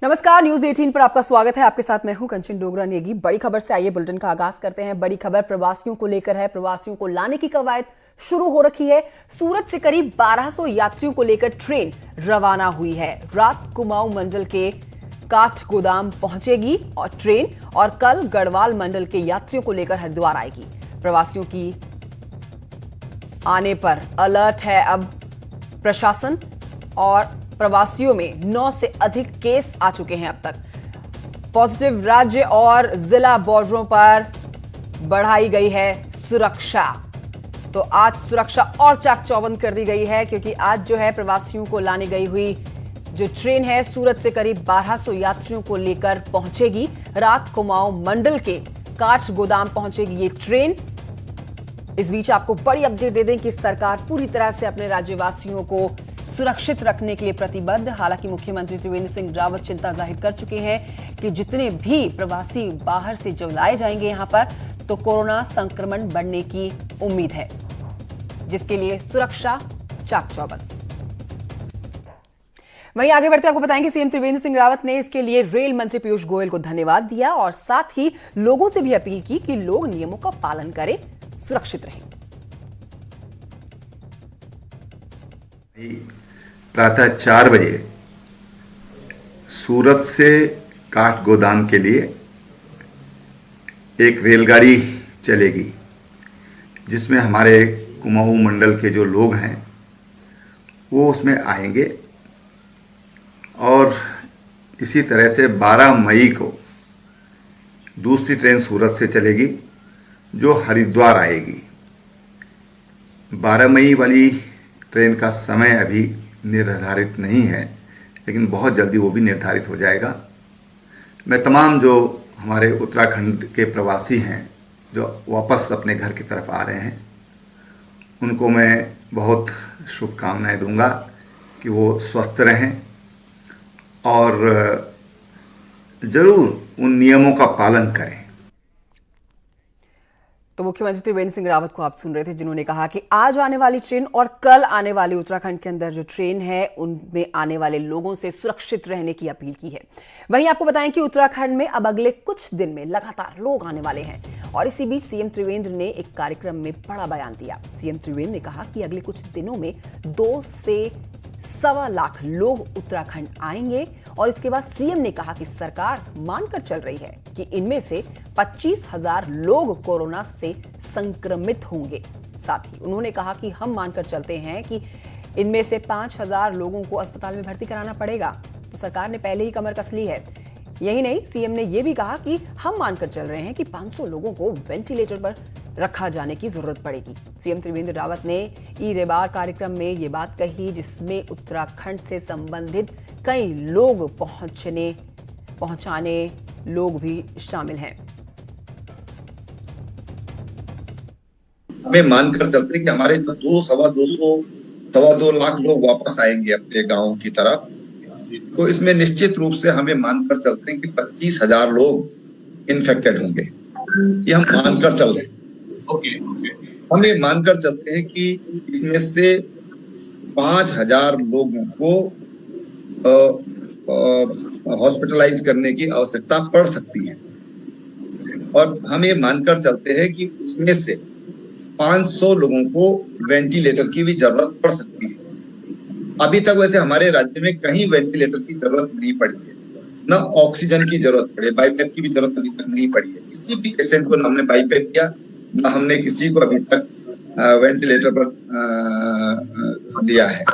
नमस्कार, न्यूज 18 पर आपका स्वागत है। आपके साथ मैं हूं कंचन डोगरा नेगी। बड़ी खबर से आइए बुलेटिन का आगाज करते हैं। बड़ी खबर प्रवासियों को लेकर है। प्रवासियों को लाने की कवायद शुरू हो रखी है। सूरत से करीब 1200 यात्रियों को लेकर ट्रेन रवाना हुई है। रात कुमाऊं मंडल के काठगोदाम पहुंचेगी और ट्रेन और कल गढ़वाल मंडल के यात्रियों को लेकर हरिद्वार आएगी। प्रवासियों की आने पर अलर्ट है अब प्रशासन और प्रवासियों में 9 से अधिक केस आ चुके हैं अब तक। पॉजिटिव राज्य और जिला बॉर्डरों पर बढ़ाई गई है सुरक्षा। तो आज सुरक्षा और चाक चौबंद कर दी गई है, क्योंकि आज जो है प्रवासियों को लाने गई हुई जो ट्रेन है सूरत से करीब 1200 यात्रियों को लेकर पहुंचेगी। रात कुमाऊं मंडल के काठगोदाम पहुंचेगी ये ट्रेन। इस बीच आपको बड़ी अपडेट दे दें कि सरकार पूरी तरह से अपने राज्यवासियों को सुरक्षित रखने के लिए प्रतिबद्ध। हालांकि मुख्यमंत्री त्रिवेंद्र सिंह रावत चिंता जाहिर कर चुके हैं कि जितने भी प्रवासी बाहर से जो लाए जाएंगे यहां पर, तो कोरोना संक्रमण बढ़ने की उम्मीद है, जिसके लिए सुरक्षा चाक चौबंद। वहीं आगे बढ़ते आपको बताएंगे सीएम त्रिवेंद्र सिंह रावत ने इसके लिए रेल मंत्री पीयूष गोयल को धन्यवाद दिया और साथ ही लोगों से भी अपील की कि लोग नियमों का पालन करें, सुरक्षित रहें। प्रातः 4 बजे सूरत से काठगोदाम के लिए एक रेलगाड़ी चलेगी, जिसमें हमारे कुमाऊं मंडल के जो लोग हैं वो उसमें आएंगे। और इसी तरह से 12 मई को दूसरी ट्रेन सूरत से चलेगी जो हरिद्वार आएगी। 12 मई वाली ट्रेन का समय अभी निर्धारित नहीं है, लेकिन बहुत जल्दी वो भी निर्धारित हो जाएगा। मैं तमाम जो हमारे उत्तराखंड के प्रवासी हैं जो वापस अपने घर की तरफ आ रहे हैं, उनको मैं बहुत शुभकामनाएं दूंगा कि वो स्वस्थ रहें और ज़रूर उन नियमों का पालन करें। तो मुख्यमंत्री त्रिवेंद्र सिंह रावत को आप सुन रहे थे, जिन्होंने कहा कि आज आने वाली ट्रेन और कल आने वाली उत्तराखंड के अंदर जो ट्रेन है उनमें आने वाले लोगों से सुरक्षित रहने की अपील की है। वहीं आपको बताएं कि उत्तराखंड में अब अगले कुछ दिन में लगातार लोग आने वाले हैं और इसी बीच सीएम त्रिवेंद्र ने एक कार्यक्रम में बड़ा बयान दिया। सीएम त्रिवेंद्र ने कहा कि अगले कुछ दिनों में 2 से 1.25 लाख लोग उत्तराखंड आएंगे और इसके बाद सीएम ने कहा कि सरकार मानकर चल रही है कि इनमें से 25,000 लोग कोरोना से संक्रमित होंगे। साथ ही उन्होंने कहा कि हम मानकर चलते हैं कि इनमें से 5,000 लोगों को अस्पताल में भर्ती कराना पड़ेगा, तो सरकार ने पहले ही कमर कस ली है। यही नहीं, सीएम ने यह भी कहा कि हम मानकर चल रहे हैं कि 500 लोगों को वेंटिलेटर पर रखा जाने की जरूरत पड़ेगी। सीएम त्रिवेंद्र रावत ने ई-रेबार कार्यक्रम में ये बात कही, जिसमें उत्तराखंड से संबंधित कई लोग पहुंचाने लोग भी शामिल हैं। हमें मानकर चलते हैं कि हमारे जो 2-2.25 लाख लोग वापस आएंगे अपने गांव की तरफ, तो इसमें निश्चित रूप से हमें मानकर चलते हैं कि 25,000 लोग इन्फेक्टेड होंगे। ये हम मानकर चल रहे हैं। हम ये मानकर चलते हैं कि इसमें से 5,000 लोगों को हॉस्पिटलाइज करने की आवश्यकता पड़ सकती है और हम ये मानकर चलते हैं कि उसमें से 500 लोगों को वेंटिलेटर की भी जरूरत पड़ सकती है। अभी तक वैसे हमारे राज्य में कहीं वेंटिलेटर की जरूरत नहीं पड़ी है, न ऑक्सीजन की जरूरत पड़ी, बाईपैप की भी जरूरत अभी तक नहीं पड़ी है। किसी भी पेशेंट को हमने बाईपैप किया, न हमने किसी को अभी तक वेंटिलेटर पर लिया है।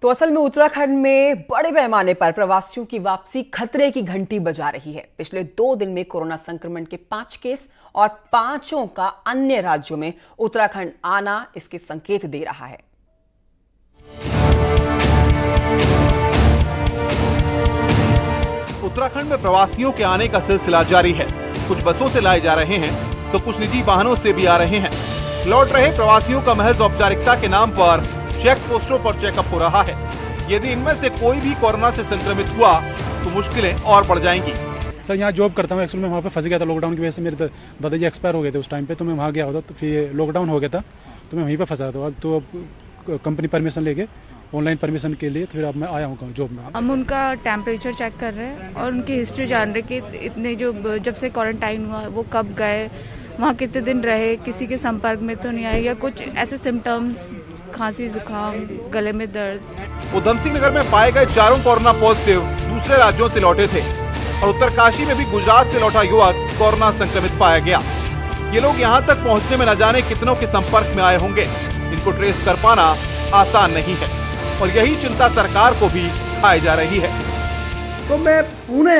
तो असल में उत्तराखंड में बड़े पैमाने पर प्रवासियों की वापसी खतरे की घंटी बजा रही है। पिछले 2 दिन में कोरोना संक्रमण के 5 केस और 5 का अन्य राज्यों में उत्तराखंड आना इसके संकेत दे रहा है। उत्तराखंड में प्रवासियों के आने का सिलसिला जारी है। कुछ बसों से लाए जा रहे हैं तो कुछ निजी वाहनों से भी आ रहे हैं। लौट रहे प्रवासियों का महज औपचारिकता के नाम पर चेक पोस्टों पर चेकअप हो रहा है। यदि इनमें से कोई भी कोरोना से संक्रमित हुआ तो मुश्किलें और बढ़ जाएंगी। सर यहाँ जॉब करता हूँ, एक्चुअली मैं वहाँ पे फंस गया था लॉकडाउन की वजह से। मेरे दादाजी एक्सपायर हो गए थे उस टाइम पे, तो मैं वहाँ गया होता, तो फिर लॉकडाउन हो गया था तो मैं वहीं पे फंसा था। तो अब कंपनी परमिशन लेके ऑनलाइन परमिशन के लिए, तो फिर अब मैं आया हूँ जॉब में। हम उनका टेम्परेचर चेक कर रहे हैं और उनकी हिस्ट्री जान रहे कि इतने जो जब से क्वारंटाइन हुआ वो कब गए, वहाँ कितने दिन रहे, किसी के संपर्क में तो नहीं आए, या कुछ ऐसे सिम्टम्स, खांसी, जुकाम, गले में दर्द। उधम सिंह नगर में पाए गए चारों कोरोना पॉजिटिव दूसरे राज्यों से लौटे थे और उत्तरकाशी में भी गुजरात से लौटा युवक कोरोना संक्रमित पाया गया। ये लोग यहाँ तक पहुँचने में न जाने कितनों के संपर्क में आए होंगे। इनको ट्रेस कर पाना आसान नहीं है और यही चिंता सरकार को भी खाई जा रही है। तो मैं पुणे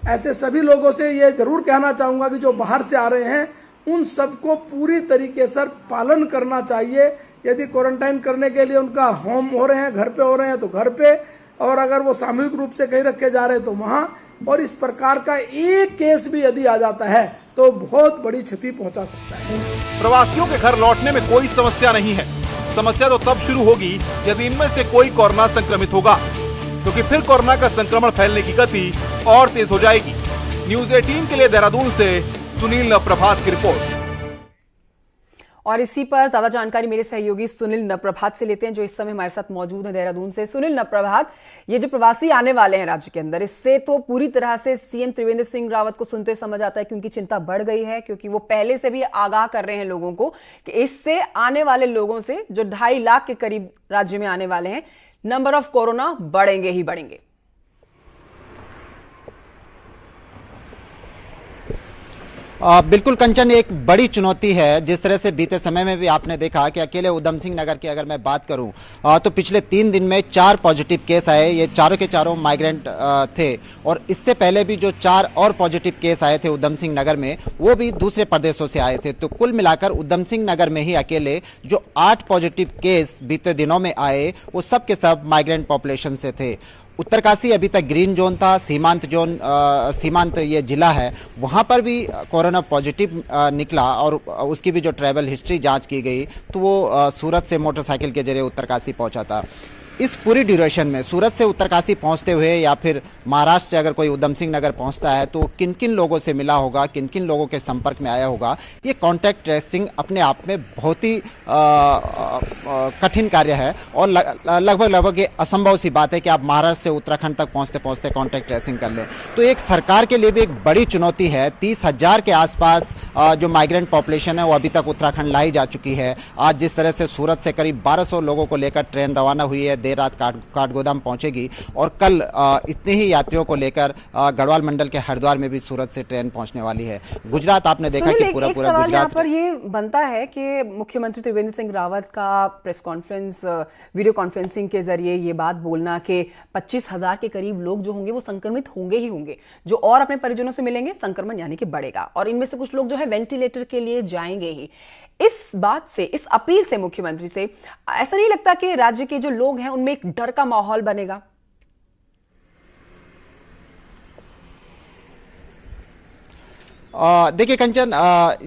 ऐसे सभी लोगों से ये जरूर कहना चाहूँगा कि जो बाहर से आ रहे हैं उन सबको पूरी तरीके से पालन करना चाहिए। यदि क्वारंटाइन करने के लिए उनका होम हो रहे हैं, घर पे हो रहे हैं तो घर पे, और अगर वो सामूहिक रूप से कहीं रखे जा रहे हैं तो वहाँ। और इस प्रकार का एक केस भी यदि आ जाता है तो बहुत बड़ी क्षति पहुंचा सकता है। प्रवासियों के घर लौटने में कोई समस्या नहीं है। समस्या तो तब शुरू होगी यदि इनमें से कोई कोरोना संक्रमित होगा, क्योंकि फिर कोरोना का संक्रमण फैलने की गति और तेज हो जाएगी। न्यूज़ 18 के लिए देहरादून से सुनील नप्रभात की रिपोर्ट। और इसी पर ज्यादा जानकारी मेरे सहयोगी सुनील नप्रभात से लेते हैं, जो इस समय हमारे साथ मौजूद हैं देहरादून से। सुनील नप्रभात, ये जो प्रवासी आने वाले हैं राज्य के अंदर, इससे तो पूरी तरह से सीएम त्रिवेंद्र सिंह रावत को सुनते समझ आता है कि उनकी चिंता बढ़ गई है, क्योंकि वो पहले से भी आगाह कर रहे हैं लोगों को कि इससे आने वाले लोगों से, जो 2.5 लाख के करीब राज्य में आने वाले हैं, नंबर ऑफ कोरोना बढ़ेंगे ही बढ़ेंगे। बिल्कुल कंचन, एक बड़ी चुनौती है। जिस तरह से बीते समय में भी आपने देखा कि अकेले उधम सिंह नगर की अगर मैं बात करूं तो पिछले 3 दिन में 4 पॉजिटिव केस आए। ये चारों के चारों माइग्रेंट थे और इससे पहले भी जो 4 और पॉजिटिव केस आए थे उधम सिंह नगर में, वो भी दूसरे प्रदेशों से आए थे। तो कुल मिलाकर उधम सिंह नगर में ही अकेले जो 8 पॉजिटिव केस बीते दिनों में आए, वो सब के सब माइग्रेंट पॉपुलेशन से थे। उत्तरकाशी अभी तक ग्रीन जोन था, सीमांत ये जिला है, वहाँ पर भी कोरोना पॉजिटिव निकला और उसकी भी जो ट्रैवल हिस्ट्री जांच की गई तो वो सूरत से मोटरसाइकिल के जरिए उत्तरकाशी पहुंचा था। इस पूरी ड्यूरेशन में सूरत से उत्तरकाशी पहुंचते हुए या फिर महाराष्ट्र से अगर कोई उधम सिंह नगर पहुंचता है तो किन किन लोगों से मिला होगा, किन किन लोगों के संपर्क में आया होगा, ये कॉन्टैक्ट ट्रेसिंग अपने आप में बहुत ही कठिन कार्य है और लगभग ये असंभव सी बात है कि आप महाराष्ट्र से उत्तराखंड तक पहुंचते पहुंचते कॉन्टैक्ट ट्रेसिंग कर लें। तो एक सरकार के लिए भी एक बड़ी चुनौती है। 30,000 के आसपास जो माइग्रेंट पॉपुलेशन है वो अभी तक उत्तराखंड लाई जा चुकी है। आज जिस तरह से सूरत से करीब 1200 लोगों को लेकर ट्रेन रवाना हुई है, देर रात काठगोदाम पहुंचेगी और कल इतने ही यात्रियों को लेकर गढ़वाल मंडल के हरिद्वार में भी सूरत से ट्रेन पहुंचने वाली है। गुजरात आपने देखा कि पूरा गुजरात यहाँ पर ये बनता है कि मुख्यमंत्री त्रिवेंद्र सिंह रावत का प्रेस कॉन्फ्रेंस, वीडियो कॉन्फ्रेंसिंग के जरिए ये बात बोलना कि 25,000 के करीब लोग जो होंगे वो संक्रमित होंगे ही होंगे, जो और अपने परिजनों से मिलेंगे, संक्रमण यानी कि बढ़ेगा और इनमें से कुछ लोग जो है वेंटिलेटर के लिए जाएंगे ही। इस बात से, इस अपील से मुख्यमंत्री से ऐसा नहीं लगता कि राज्य के जो लोग हैं उनमें एक डर का माहौल बनेगा? देखिए कंचन,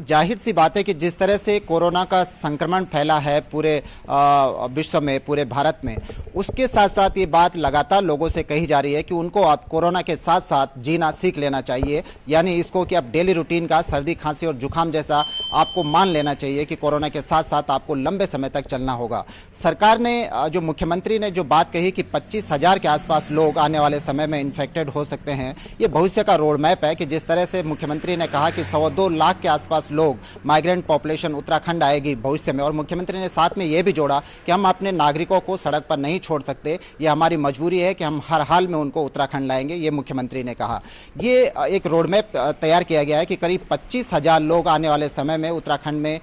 जाहिर सी बात है कि जिस तरह से कोरोना का संक्रमण फैला है पूरे विश्व में, पूरे भारत में, उसके साथ साथ ये बात लगातार लोगों से कही जा रही है कि उनको आप कोरोना के साथ साथ जीना सीख लेना चाहिए। यानी इसको कि आप डेली रूटीन का सर्दी, खांसी और जुकाम जैसा आपको मान लेना चाहिए कि कोरोना के साथ साथ आपको लंबे समय तक चलना होगा। सरकार ने, जो मुख्यमंत्री ने जो बात कही कि 25,000 के आसपास लोग आने वाले समय में इन्फेक्टेड हो सकते हैं, ये भविष्य का रोड मैप है कि जिस तरह से मुख्यमंत्री ने कहा कि 2 लाख के आसपास लोग माइग्रेंट पॉपुलेशन उत्तराखंड आएगी भविष्य में, और मुख्यमंत्री ने साथ में यह भी जोड़ा कि हम अपने नागरिकों को सड़क पर नहीं छोड़ सकते, ये हमारी मजबूरी है कि हम हर हाल में उनको उत्तराखंड लाएंगे, ये मुख्यमंत्री ने कहा। ये एक रोड मैप तैयार किया गया है कि करीब 25,000 लोग आने वाले समय में उत्तराखंड में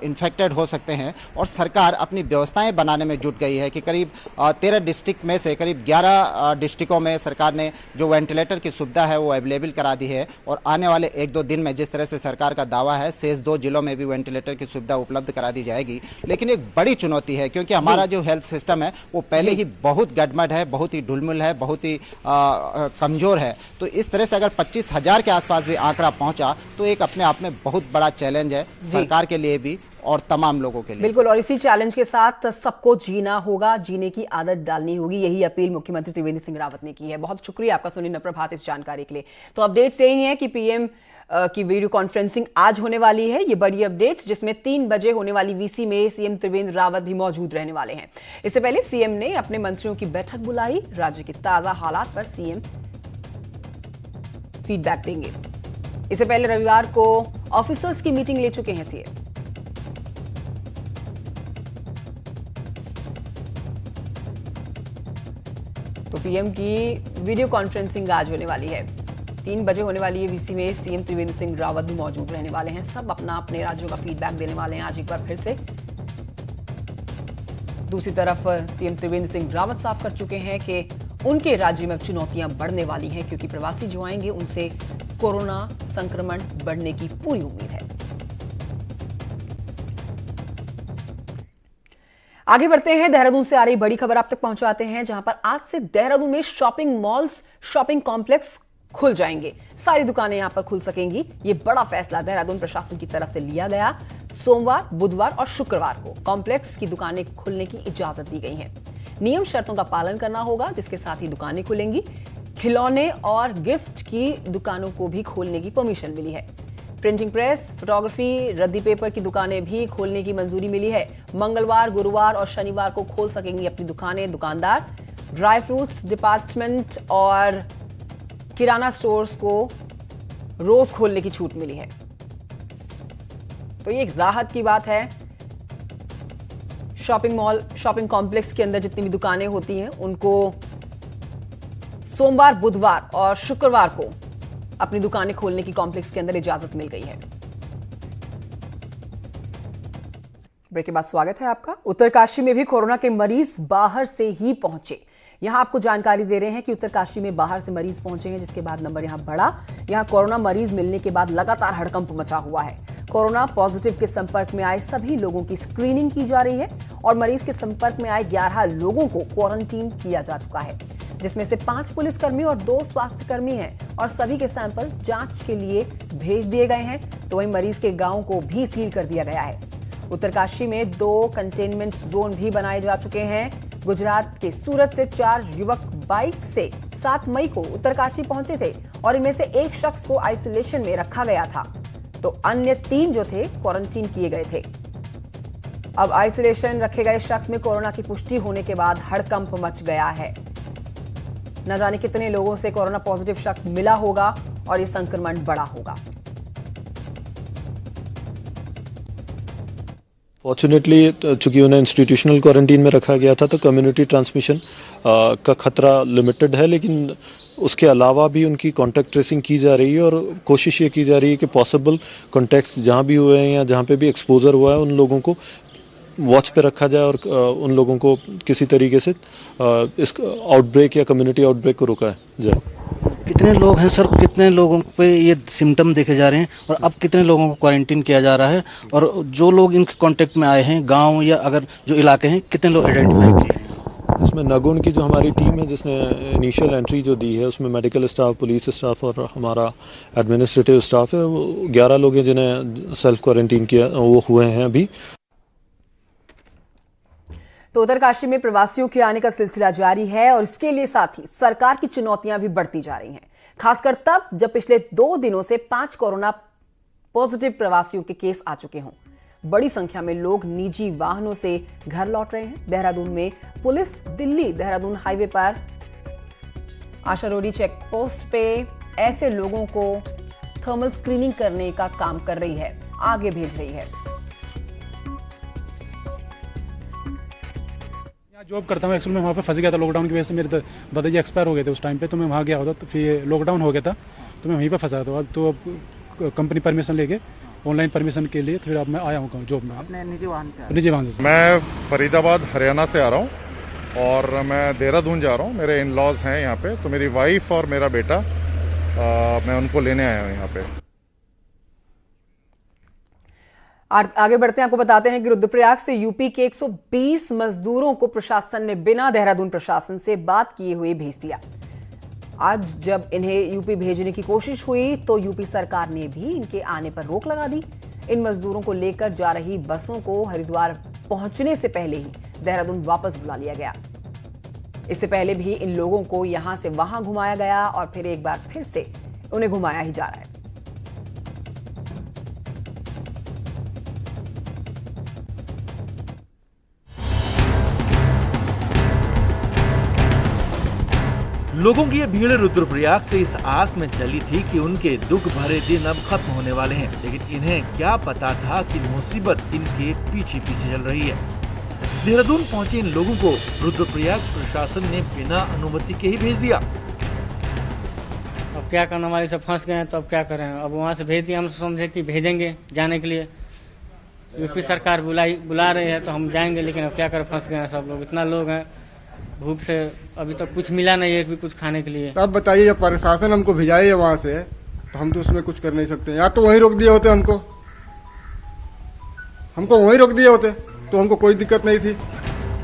इन्फेक्टेड हो सकते हैं और सरकार अपनी व्यवस्थाएं बनाने में जुट गई है कि करीब 13 डिस्ट्रिक्ट में से करीब 11 डिस्ट्रिक्टों में सरकार ने जो वेंटिलेटर की सुविधा है वो अवेलेबल करा दी है और आने वाले 1-2 दिन में जिस तरह से सरकार का दावा है शेष 2 जिलों में भी वेंटिलेटर की सुविधा उपलब्ध करा दी जाएगी। लेकिन एक बड़ी चुनौती है क्योंकि हमारा जो हेल्थ सिस्टम है वो पहले ही बहुत गड़बड़ है, बहुत ही ढुलमुल है, बहुत ही कमजोर है। तो इस तरह से अगर 25,000 के आसपास भी आंकड़ा पहुंचा तो एक अपने आप में बहुत बड़ा चैलेंज है सरकार के लिए भी और तमाम लोगों के लिए। बिल्कुल, और इसी चैलेंज के साथ सबको जीना होगा, जीने की आदत डालनी होगी, यही अपील मुख्यमंत्री त्रिवेंद्र सिंह रावत ने की है। बहुत शुक्रिया आपका सुनील नप्रभात इस जानकारी के लिए। तो अपडेट्स यही है कि पीएम की वीडियो कॉन्फ्रेंसिंग आज होने वाली है। ये बड़ी अपडेट जिसमें 3 बजे होने वाली वीसी में सीएम त्रिवेंद्र रावत भी मौजूद रहने वाले हैं। इससे पहले सीएम ने अपने मंत्रियों की बैठक बुलाई। राज्य के ताजा हालात पर सीएम फीडबैक देंगे। इससे पहले रविवार को ऑफिसर्स की मीटिंग ले चुके हैं सीएम। तो पीएम की वीडियो कॉन्फ्रेंसिंग आज होने वाली है। 3 बजे होने वाली है वीसी में सीएम त्रिवेंद्र सिंह रावत भी मौजूद रहने वाले हैं। सब अपने राज्यों का फीडबैक देने वाले हैं आज एक बार फिर से। दूसरी तरफ सीएम त्रिवेंद्र सिंह रावत साफ कर चुके हैं कि उनके राज्य में चुनौतियां बढ़ने वाली हैं क्योंकि प्रवासी जो आएंगे उनसे कोरोना संक्रमण बढ़ने की पूरी उम्मीद है। आगे बढ़ते हैं, देहरादून से आ रही बड़ी खबर आप तक पहुंचाते हैं, जहां पर आज से देहरादून में शॉपिंग मॉल्स, शॉपिंग कॉम्प्लेक्स खुल जाएंगे। सारी दुकानें यहां पर खुल सकेंगी। ये बड़ा फैसला देहरादून प्रशासन की तरफ से लिया गया। सोमवार, बुधवार और शुक्रवार को कॉम्प्लेक्स की दुकानें खुलने की इजाजत दी गई है। नियम शर्तों का पालन करना होगा, जिसके साथ ही दुकानें खुलेंगी। खिलौने और गिफ्ट की दुकानों को भी खोलने की परमिशन मिली है। प्रिंटिंग प्रेस, फोटोग्राफी, रद्दी पेपर की दुकानें भी खोलने की मंजूरी मिली है। मंगलवार, गुरुवार और शनिवार को खोल सकेंगी अपनी दुकानें दुकानदार। ड्राई फ्रूट्स डिपार्टमेंट और किराना स्टोर्स को रोज खोलने की छूट मिली है। तो ये एक राहत की बात है। शॉपिंग मॉल, शॉपिंग कॉम्प्लेक्स के अंदर जितनी भी दुकानें होती हैं उनको सोमवार, बुधवार और शुक्रवार को अपनी दुकानें खोलने की कॉम्प्लेक्स के अंदर इजाजत मिल गई है। ब्रेक के बाद स्वागत है आपका। उत्तरकाशी में भी कोरोना के मरीज बाहर से ही पहुंचे। यहां आपको जानकारी दे रहे हैं कि उत्तरकाशी में बाहर से मरीज पहुंचे हैं, जिसके बाद नंबर यहां बढ़ा। यहां कोरोना मरीज मिलने के बाद लगातार हड़कंप मचा हुआ है। कोरोना पॉजिटिव के संपर्क में आए सभी लोगों की स्क्रीनिंग की जा रही है और मरीज के संपर्क में आए 11 लोगों को क्वारंटीन किया जा चुका है, जिसमें से 5 पुलिसकर्मी और 2 स्वास्थ्यकर्मी हैं और सभी के सैंपल जांच के लिए भेज दिए गए हैं। तो वहीं मरीज के गांव को भी सील कर दिया गया है। उत्तरकाशी में 2 कंटेनमेंट जोन भी बनाए जा चुके हैं। गुजरात के सूरत से 4 युवक बाइक से 7 मई को उत्तरकाशी पहुंचे थे और इनमें से 1 शख्स को आइसोलेशन में रखा गया था, तो अन्य 3 जो थे क्वारंटीन किए गए थे। अब आइसोलेशन रखे गए शख्स में कोरोना की पुष्टि होने के बाद हड़कंप मच गया है। न जाने कितने लोगों से कोरोना पॉजिटिव शख्स मिला होगा और ये संक्रमण बढ़ा होगा। फॉर्चुनेटली चूंकि उन्हें इंस्टीट्यूशनल क्वारंटीन में रखा गया था तो कम्युनिटी ट्रांसमिशन का खतरा लिमिटेड है, लेकिन उसके अलावा भी उनकी कॉन्टैक्ट ट्रेसिंग की जा रही है और कोशिश ये की जा रही है कि पॉसिबल कॉन्टैक्ट्स जहाँ भी हुए हैं या जहाँ पे भी एक्सपोजर हुआ है उन लोगों को वॉच पे रखा जाए और उन लोगों को किसी तरीके से इस आउटब्रेक या कम्युनिटी आउटब्रेक को रोका जाए। कितने लोग हैं सर, कितने लोगों पे ये सिम्टम देखे जा रहे हैं और अब कितने लोगों को क्वारंटीन किया जा रहा है, और जो लोग इनके कांटेक्ट में आए हैं गांव या अगर जो इलाके हैं कितने लोग आइडेंटिफाई किए हैं? इसमें नगुण की जो हमारी टीम है जिसने इनिशियल एंट्री जो दी है उसमें मेडिकल स्टाफ, पुलिस स्टाफ और हमारा एडमिनिस्ट्रेटिव स्टाफ है, वो 11 लोग हैं जिन्हें सेल्फ क्वारंटीन किया वो हुए हैं अभी। तो उत्तरकाशी में प्रवासियों के आने का सिलसिला जारी है और इसके लिए साथ ही सरकार की चुनौतियां भी बढ़ती जा रही हैं, खासकर तब जब पिछले 2 दिनों से 5 कोरोना पॉजिटिव प्रवासियों के केस आ चुके हों। बड़ी संख्या में लोग निजी वाहनों से घर लौट रहे हैं। देहरादून में पुलिस दिल्ली देहरादून हाईवे पर आशारोडी चेक पोस्ट पे ऐसे लोगों को थर्मल स्क्रीनिंग करने का काम कर रही है, आगे भेज रही है। जॉब करता हूँ, एक्चुअली मैं वहाँ पे फंस गया था लॉकडाउन की वजह से। मेरे दादाजी एक्सपायर हो गए थे उस टाइम पे, तो मैं वहाँ गया होता, तो फिर लॉकडाउन हो गया था तो मैं वहीं पे फंसा था। अब कंपनी परमिशन लेके ऑनलाइन परमिशन के लिए फिर अब मैं आया हूँ जॉब में। अपने निजी वाहन से मैं फरीदाबाद हरियाणा से आ रहा हूँ और मैं देहरादून जा रहा हूँ। मेरे इन लॉज हैं यहाँ पे, तो मेरी वाइफ और मेरा बेटा मैं उनको लेने आया हूँ यहाँ पे। आगे बढ़ते हैं, आपको बताते हैं कि रुद्रप्रयाग से यूपी के 120 मजदूरों को प्रशासन ने बिना देहरादून प्रशासन से बात किए हुए भेज दिया। आज जब इन्हें यूपी भेजने की कोशिश हुई तो यूपी सरकार ने भी इनके आने पर रोक लगा दी। इन मजदूरों को लेकर जा रही बसों को हरिद्वार पहुंचने से पहले ही देहरादून वापस बुला लिया गया। इससे पहले भी इन लोगों को यहां से वहां घुमाया गया और फिर एक बार फिर से उन्हें घुमाया ही जा रहा है। लोगों की ये भीड़ रुद्रप्रयाग से इस आस में चली थी कि उनके दुख भरे दिन अब खत्म होने वाले हैं, लेकिन इन्हें क्या पता था कि मुसीबत इनके पीछे पीछे चल रही है। देहरादून पहुंचे इन लोगों को रुद्रप्रयाग प्रशासन ने बिना अनुमति के ही भेज दिया। अब क्या करना, हमारे सब फंस गए हैं तो अब क्या करें। अब वहाँ से भेज दिया, हम समझे कि भेजेंगे जाने के लिए, यूपी सरकार बुला रही है तो हम जाएंगे, लेकिन अब क्या करें, फंस गए हैं सब लोग। इतना लोग हैं, भूख से अभी तक कुछ मिला नहीं है, भी कुछ खाने के लिए। अब बताइए, जब प्रशासन हमको भिजाई वहाँ से तो हम तो उसमें कुछ कर नहीं सकते। या तो वहीं रोक दिए होते, हमको वहीं रोक दिए होते तो हमको कोई दिक्कत नहीं थी।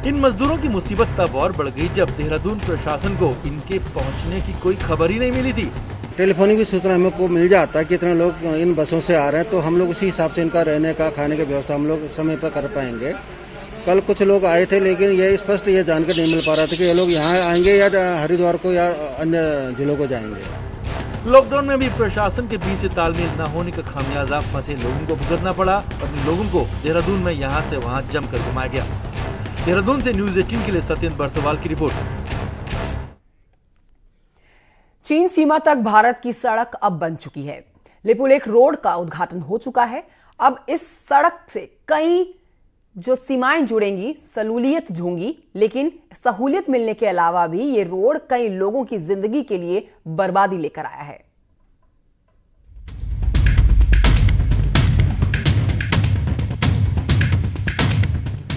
इन मजदूरों की मुसीबत तब और बढ़ गई जब देहरादून प्रशासन को इनके पहुंचने की कोई खबर ही नहीं मिली थी। टेलीफोनिक भी सूचना हमको मिल जाता है कितने लोग इन बसों से आ रहे हैं, तो हम लोग उसी हिसाब से इनका रहने का, खाने की व्यवस्था हम लोग समय पर कर पाएंगे। कल कुछ लोग आए थे, लेकिन ये स्पष्ट ये जानकर नहीं मिल पा रहा था कि ये लोग यहाँ आएंगे या हरिद्वार को या अन्य जिलों को जाएंगे। लॉकडाउन में भी प्रशासन के बीच तालमेल न होने का खामियाजा फंसे लोगों को भुगतना पड़ा। अपने लोगों को देहरादून में यहाँ से वहाँ जमकर घुमाया गया। देहरादून से न्यूज़ 18 के लिए सत्येंद्र बर्तवाल की रिपोर्ट। चीन सीमा तक भारत की सड़क अब बन चुकी है। लिपुलेख रोड का उद्घाटन हो चुका है। अब इस सड़क से कई जो सीमाएं जुड़ेंगी, सहूलियत होंगी, लेकिन सहूलियत मिलने के अलावा भी ये रोड कई लोगों की जिंदगी के लिए बर्बादी लेकर आया है।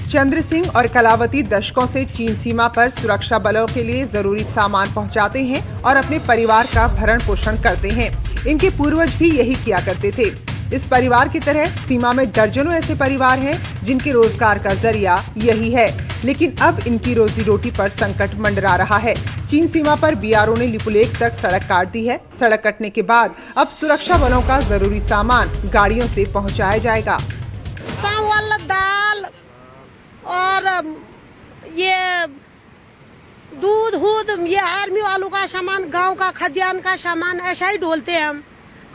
चंद्र सिंह और कलावती दशकों से चीन सीमा पर सुरक्षा बलों के लिए जरूरी सामान पहुंचाते हैं और अपने परिवार का भरण पोषण करते हैं। इनके पूर्वज भी यही किया करते थे। इस परिवार की तरह सीमा में दर्जनों ऐसे परिवार हैं जिनके रोजगार का जरिया यही है, लेकिन अब इनकी रोजी रोटी पर संकट मंडरा रहा है। चीन सीमा पर बीआरओ ने लिपुलेख तक सड़क काट दी है। सड़क कटने के बाद अब सुरक्षा बलों का जरूरी सामान गाड़ियों से पहुंचाया जाएगा। चावल, दाल और ये दूध, ये आर्मी वालों का सामान, गांव का खाद्यान्न का सामान ऐसा ही ढोलते हैं हम।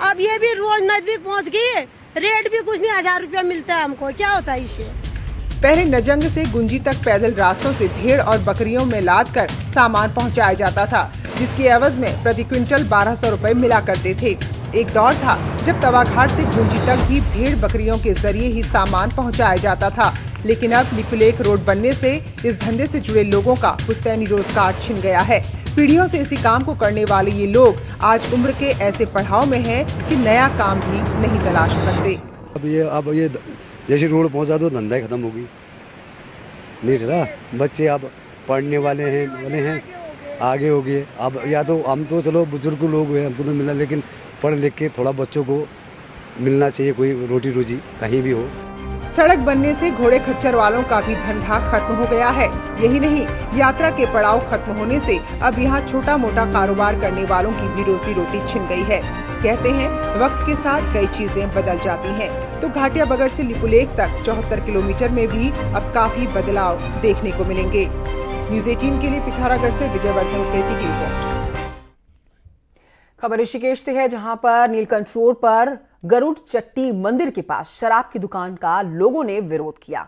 अब ये भी रोज नजदीक पहुंच गई है, रेट भी कुछ नहीं, 1000 रुपया मिलता है हमको, क्या होता है इससे। पहले नजंग से गुंजी तक पैदल रास्तों से भेड़ और बकरियों में लाद कर सामान पहुंचाया जाता था, जिसके एवज में प्रति क्विंटल 1200 रुपए मिला करते थे। एक दौर था जब तवाघाट से गुंजी तक भी भेड़ बकरियों के जरिए ही सामान पहुंचाया जाता था, लेकिन अब लिपुलेख रोड बनने से इस धंधे से जुड़े लोगों का पुश्तैनी रोजगार छिन गया है। पीढ़ियों से इसी काम को करने वाले ये लोग आज उम्र के ऐसे पड़ाव में हैं कि नया काम भी नहीं तलाश सकते। अब ये जैसे रोड पहुंचा तो धंधा खत्म होगी, नहीं चला। बच्चे अब पढ़ने वाले हैं आगे हो गए। अब या तो हम तो चलो बुजुर्ग लोग हैं, हमको तो मिलना, लेकिन पढ़ लिख के थोड़ा बच्चों को मिलना चाहिए, कोई रोटी रोजी कहीं भी हो। सड़क बनने से घोड़े खच्चर वालों का भी धंधा खत्म हो गया है। यही नहीं, यात्रा के पड़ाव खत्म होने से अब यहाँ छोटा मोटा कारोबार करने वालों की भी रोजी रोटी छिन गई है। कहते हैं वक्त के साथ कई चीजें बदल जाती हैं, तो घाटिया बगड़ से लिपुलेख तक 74 किलोमीटर में भी अब काफी बदलाव देखने को मिलेंगे। न्यूज़ 18 के लिए पिथौरागढ़ से विजयवर्धन उप्रेती की रिपोर्ट। खबर ऋषिकेश से है, जहां पर नीलकंठ रोड पर गरुड़ चट्टी मंदिर के पास शराब की दुकान का लोगों ने विरोध किया।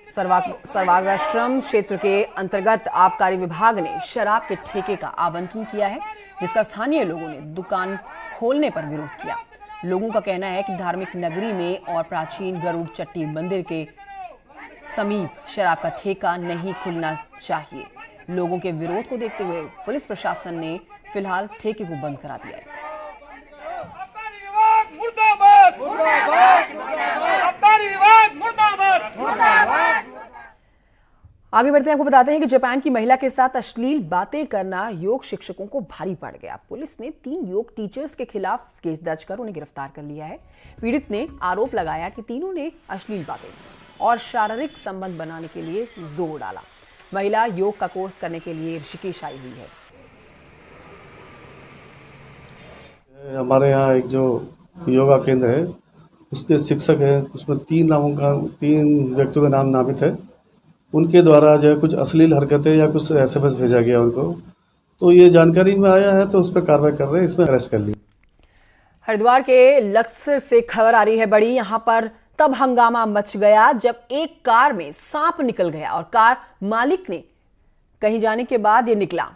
सर्वाश्रम क्षेत्र के अंतर्गत आबकारी विभाग ने शराब के ठेके का आवंटन किया है, जिसका स्थानीय लोगों ने दुकान खोलने पर विरोध किया। लोगों का कहना है कि धार्मिक नगरी में और प्राचीन गरुड़ चट्टी मंदिर के समीप शराब का ठेका नहीं खुलना चाहिए। लोगों के विरोध को देखते हुए पुलिस प्रशासन ने फिलहाल ठेके को बंद करा दिया है। आगे बढ़ते हैं, आपको बताते हैं कि जापान की महिला के साथ अश्लील बातें करना योग शिक्षकों को भारी पड़ गया। पुलिस ने 3 योग टीचर्स के खिलाफ केस दर्ज कर उन्हें गिरफ्तार कर लिया है। पीड़ित ने आरोप लगाया कि तीनों ने अश्लील बातें और शारीरिक संबंध बनाने के लिए जोर डाला। महिला योग का कोर्स करने के लिए ऋषिकेश आई हुई है। हमारे यहाँ एक जो योगा केंद्र है उसके शिक्षक हैं, उसमें 3 व्यक्तियों का नाम नामित है। उनके द्वारा जो है कुछ अश्लील हरकतें या कुछ SMS भेजा गया उनको, तो ये जानकारी में आया है तो उस पर कार्रवाई कर रहे हैं, इसमें अरेस्ट कर ली। हरिद्वार के लक्सर से खबर आ रही है बड़ी। यहाँ पर तब हंगामा मच गया जब एक कार में सांप निकल गया और कार मालिक ने कहीं जाने के बाद ये निकला।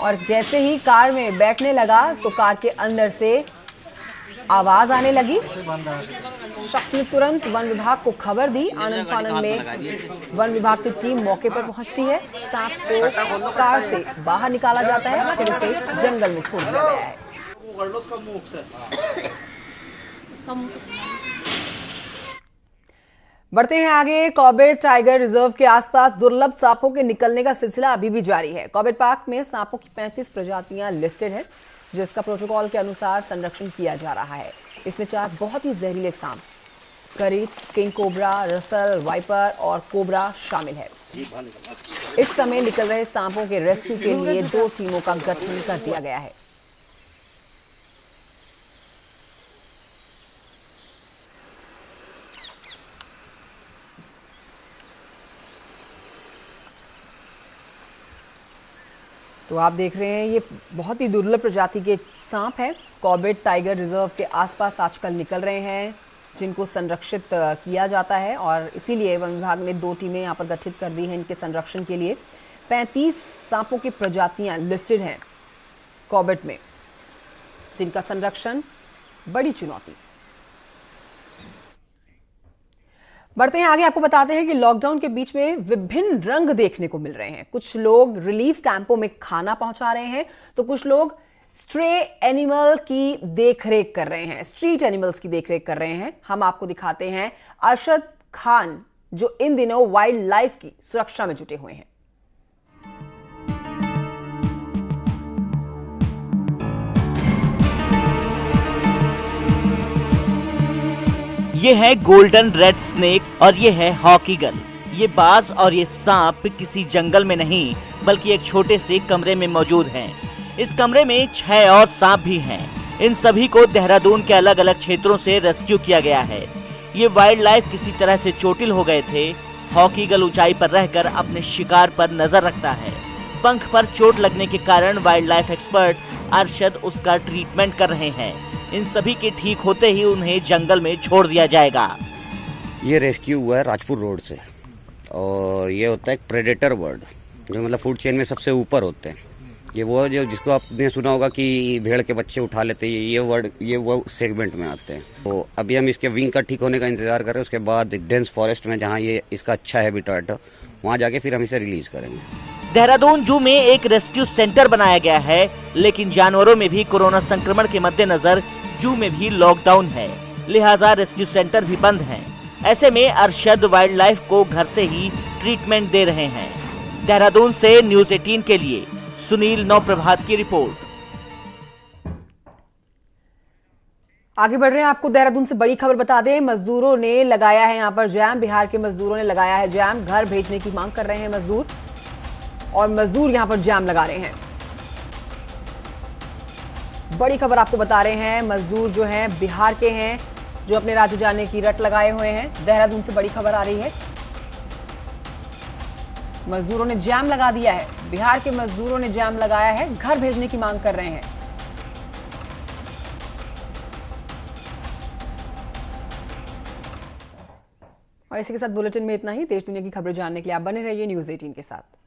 और जैसे ही कार में बैठने लगा तो कार के अंदर से आवाज आने लगी। शख्स ने तुरंत वन विभाग को खबर दी। आनन फानन में वन विभाग की टीम मौके पर पहुंचती है। सांप को कार से बाहर निकाला जाता है, फिर उसे जंगल में छोड़ दिया गया है। बढ़ते हैं आगे। कॉर्बेट टाइगर रिजर्व के आसपास दुर्लभ सांपों के निकलने का सिलसिला अभी भी जारी है। कॉर्बेट पार्क में सांपों की 35 प्रजातियां लिस्टेड हैं, जिसका प्रोटोकॉल के अनुसार संरक्षण किया जा रहा है। इसमें 4 बहुत ही जहरीले सांप करीत, किंग कोबरा, रसल, वाइपर और कोबरा शामिल है। इस समय निकल रहे सांपों के रेस्क्यू के लिए 2 टीमों का गठन कर दिया गया है। तो आप देख रहे हैं ये बहुत ही दुर्लभ प्रजाति के सांप हैं। कॉर्बेट टाइगर रिजर्व के आसपास आजकल निकल रहे हैं, जिनको संरक्षित किया जाता है और इसीलिए वन विभाग ने 2 टीमें यहाँ पर गठित कर दी हैं इनके संरक्षण के लिए। 35 सांपों की प्रजातियां लिस्टेड हैं कॉर्बेट में, जिनका संरक्षण बड़ी चुनौती। बढ़ते हैं आगे। आपको बताते हैं कि लॉकडाउन के बीच में विभिन्न रंग देखने को मिल रहे हैं। कुछ लोग रिलीफ कैंपों में खाना पहुंचा रहे हैं, तो कुछ लोग स्ट्रे एनिमल की देखरेख कर रहे हैं, स्ट्रीट एनिमल्स की देखरेख कर रहे हैं। हम आपको दिखाते हैं अरशद खान, जो इन दिनों वाइल्ड लाइफ की सुरक्षा में जुटे हुए हैं। ये है गोल्डन रेड स्नेक और ये है हॉक ईगल। ये बाज और ये सांप किसी जंगल में नहीं बल्कि एक छोटे से कमरे में मौजूद हैं। इस कमरे में 6 और सांप भी हैं। इन सभी को देहरादून के अलग अलग क्षेत्रों से रेस्क्यू किया गया है। ये वाइल्ड लाइफ किसी तरह से चोटिल हो गए थे। हॉक ईगल ऊंचाई पर रहकर अपने शिकार पर नजर रखता है। पंख पर चोट लगने के कारण वाइल्ड लाइफ एक्सपर्ट अरशद उसका ट्रीटमेंट कर रहे हैं। इन सभी के ठीक होते ही उन्हें जंगल में छोड़ दिया जाएगा। ये रेस्क्यू हुआ है राजपुर रोड से और ये होता है एक प्रेडेटर बर्ड, जो मतलब फूड चेन में सबसे ऊपर होते हैं। ये वो जो जिसको आपने सुना होगा कि भेड़ के बच्चे उठा लेते हैं, ये वो सेगमेंट में आते हैं। तो अभी हम इसके विंग का ठीक होने का इंतजार कर रहे हैं। उसके बाद डेंस फॉरेस्ट में जहाँ ये इसका अच्छा हैबिटेट है वहाँ जाके फिर हम इसे रिलीज करेंगे। देहरादून जू में एक रेस्क्यू सेंटर बनाया गया है, लेकिन जानवरों में भी कोरोना संक्रमण के मद्देनजर जू में भी लॉकडाउन है, लिहाजा रेस्क्यू सेंटर भी बंद हैं। ऐसे में अरशद वाइल्ड लाइफ को घर से ही ट्रीटमेंट दे रहे हैं। देहरादून से न्यूज़ 18 के लिए सुनील नौप्रभात की रिपोर्ट। आगे बढ़ रहे हैं, आपको देहरादून से बड़ी खबर बता दें। मजदूरों ने लगाया है यहाँ पर जैम। बिहार के मजदूरों ने लगाया है जैम। घर भेजने की मांग कर रहे हैं मजदूर और मजदूर यहां पर जाम लगा रहे हैं। बड़ी खबर आपको बता रहे हैं, मजदूर जो हैं बिहार के हैं, जो अपने राज्य जाने की रट लगाए हुए हैं। देहरादून से बड़ी खबर आ रही है, मजदूरों ने जाम लगा दिया है। बिहार के मजदूरों ने जाम लगाया है, घर भेजने की मांग कर रहे हैं। और इसी के साथ बुलेटिन में इतना ही। देश दुनिया की खबरें जानने के लिए आप बने रहिए न्यूज़ 18 के साथ।